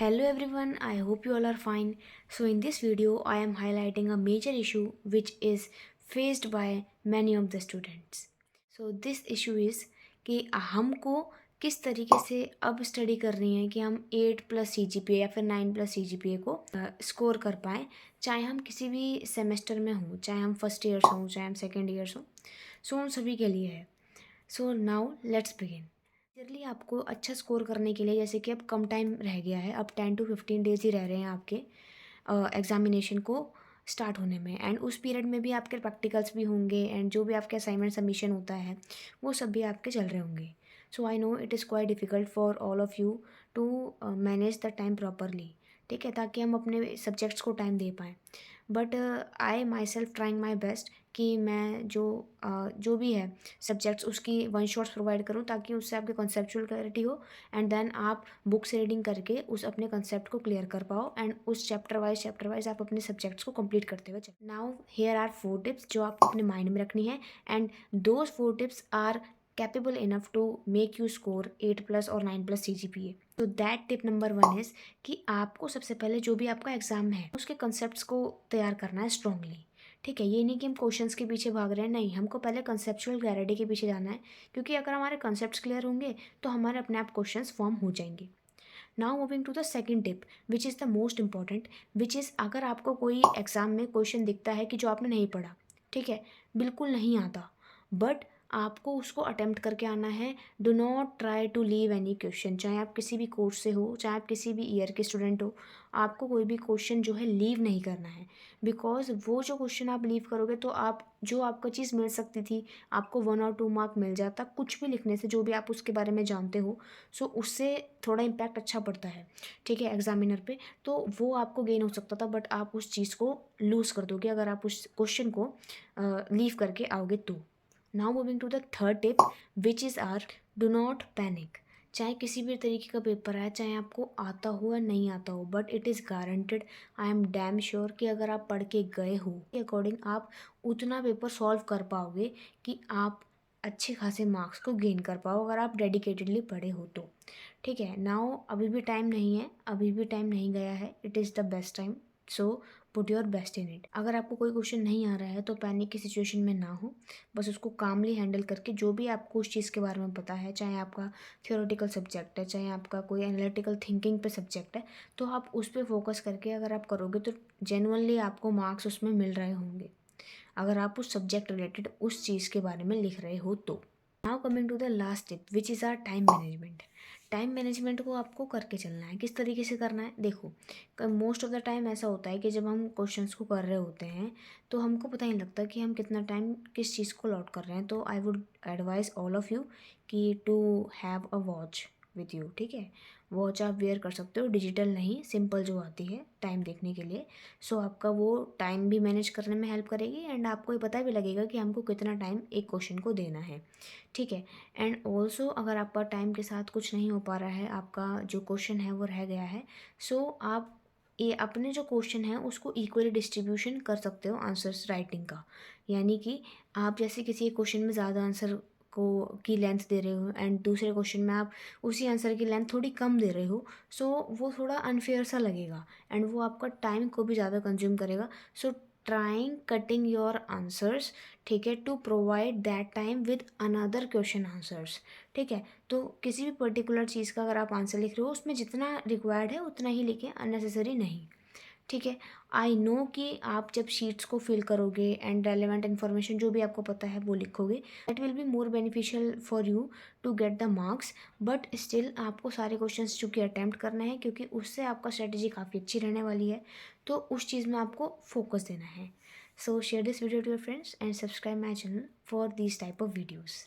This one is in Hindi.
Hello everyone, I hope you all are fine. So in this video I am highlighting a major issue which is faced by many of the students. So this issue is कि हमको किस तरीके से अब स्टडी करनी है कि हम 8 plus C G P A या फिर 9 plus C G P A को स्कोर कर पाएँ, चाहे हम किसी भी सेमेस्टर में हों, चाहे हम फर्स्ट ईयर्स हों, चाहे हम सेकेंड ईयर्स हों. सो उन सभी के लिए है. So now let's begin. Majorly आपको अच्छा स्कोर करने के लिए, जैसे कि अब कम टाइम रह गया है, अब 10 to 15 डेज़ ही रह रहे हैं आपके एग्ज़ामिनेशन को स्टार्ट होने में, एंड उस पीरियड में भी आपके प्रैक्टिकल्स भी होंगे एंड जो भी आपके असाइनमेंट सबमिशन होता है वो सब भी आपके चल रहे होंगे. So I know it is quite difficult for all of you to manage the time properly. ठीक है, ताकि हम अपने सब्जेक्ट्स को टाइम दे पाएँ. But I my self trying my best कि मैं जो भी है सब्जेक्ट्स उसकी वन शॉट्स प्रोवाइड करूँ, ताकि उससे आपकी कॉन्सेप्चुअल क्लैरिटी हो एंड देन आप बुक से रीडिंग करके उस अपने कंसेप्ट को क्लियर कर पाओ एंड उस चैप्टर वाइज आप अपने सब्जेक्ट्स को कंप्लीट करते हुए चलो. नाउ हियर आर 4 टिप्स जो आपको अपने माइंड में रखनी है, and those 4 tips are capable enough to make you score 8 plus और 9 plus C G P A. तो दैट टिप नंबर 1 इज़ कि आपको सबसे पहले जो भी आपका एग्ज़ाम है उसके कंसेप्ट्स को तैयार करना है स्ट्रांगली. ठीक है, ये नहीं कि हम क्वेश्चंस के पीछे भाग रहे हैं, नहीं, हमको पहले कंसेप्चुअल क्लैरिटी के पीछे जाना है, क्योंकि अगर हमारे कंसेप्ट्स क्लियर होंगे तो हमारे अपने आप क्वेश्चंस फॉर्म हो जाएंगे. Now moving to the second tip which is the most important, which is अगर आपको कोई एग्ज़ाम में क्वेश्चन दिखता है कि जो आपने नहीं पढ़ा, ठीक है, बिल्कुल नहीं आता, बट आपको उसको अटेम्प्ट करके आना है. Do not try to leave any question, चाहे आप किसी भी कोर्स से हो, चाहे आप किसी भी ईयर के स्टूडेंट हो, आपको कोई भी क्वेश्चन जो है लीव नहीं करना है. बिकॉज वो जो क्वेश्चन आप लीव करोगे तो आप जो आपको चीज़ मिल सकती थी, आपको 1 और 2 मार्क मिल जाता कुछ भी लिखने से, जो भी आप उसके बारे में जानते हो, सो उससे थोड़ा इम्पैक्ट अच्छा पड़ता है. ठीक है, एग्जामिनर पे, तो वो आपको गेन हो सकता था, बट आप उस चीज़ को लूज़ कर दोगे अगर आप उस क्वेश्चन को लीव करके आओगे तो. Now moving to the third tip which is our do not panic. चाहे किसी भी तरीके का पेपर आए, चाहे आपको आता हो या नहीं आता हो, but it is guaranteed, I am damn sure कि अगर आप पढ़ के गए हो के अकॉर्डिंग आप उतना पेपर सॉल्व कर पाओगे कि आप अच्छे खासे मार्क्स को गेन कर पाओ, अगर आप डेडिकेटेडली पढ़े हो तो. ठीक है, नाउ अभी भी टाइम नहीं है, अभी भी टाइम नहीं गया है, it is the best time. So put your best in it. अगर आपको कोई क्वेश्चन नहीं आ रहा है तो पैनिक की सिचुएशन में ना हो, बस उसको कामली हैंडल करके जो भी आपको उस चीज़ के बारे में पता है, चाहे आपका थियोरेटिकल सब्जेक्ट है, चाहे आपका कोई एनालिटिकल थिंकिंग पे सब्जेक्ट है, तो आप उस पर फोकस करके अगर आप करोगे तो जेनुअनली आपको मार्क्स उसमें मिल रहे होंगे, अगर आप उस सब्जेक्ट रिलेटेड उस चीज़ के बारे में लिख रहे हो तो. Now coming to the last tip which is our time management. Time management को आपको करके चलना है. किस तरीके से करना है, देखो, मोस्ट ऑफ द टाइम ऐसा होता है कि जब हम क्वेश्चंस को कर रहे होते हैं तो हमको पता ही नहीं लगता कि हम कितना टाइम किस चीज़ को अलॉट कर रहे हैं. तो I would advise all of you कि to have a watch with you. ठीक है, वॉच आप वेयर कर सकते हो, डिजिटल नहीं, सिंपल जो आती है टाइम देखने के लिए. सो आपका वो टाइम भी मैनेज करने में हेल्प करेगी एंड आपको ये पता भी लगेगा कि हमको कितना टाइम एक क्वेश्चन को देना है. ठीक है, एंड ऑल्सो अगर आपका टाइम के साथ कुछ नहीं हो पा रहा है, आपका जो क्वेश्चन है वो रह गया है, सो आप ये अपने जो क्वेश्चन है उसको इक्वली डिस्ट्रीब्यूशन कर सकते हो आंसर्स राइटिंग का. यानी कि आप जैसे किसी एक क्वेश्चन में ज़्यादा आंसर को की लेंथ दे रहे हो एंड दूसरे क्वेश्चन में आप उसी आंसर की लेंथ थोड़ी कम दे रहे हो, सो वो थोड़ा अनफेयर सा लगेगा एंड वो आपका टाइम को भी ज़्यादा कंज्यूम करेगा. So trying cutting your answers, ठीक है, to provide that time with another question answers. ठीक है, तो किसी भी पर्टिकुलर चीज़ का अगर आप आंसर लिख रहे हो उसमें जितना रिक्वायर्ड है उतना ही लिखें, अननेसेसरी नहीं. ठीक है, आई नो कि आप जब शीट्स को फिल करोगे एंड रेलिवेंट इन्फॉर्मेशन जो भी आपको पता है वो लिखोगे, that will be more beneficial for you to get the marks. But still आपको सारे क्वेश्चंस चूँकि अटैम्प्ट करना है, क्योंकि उससे आपका स्ट्रेटेजी काफ़ी अच्छी रहने वाली है, तो उस चीज़ में आपको फोकस देना है. So share this video to your friends and subscribe my channel for these type of videos.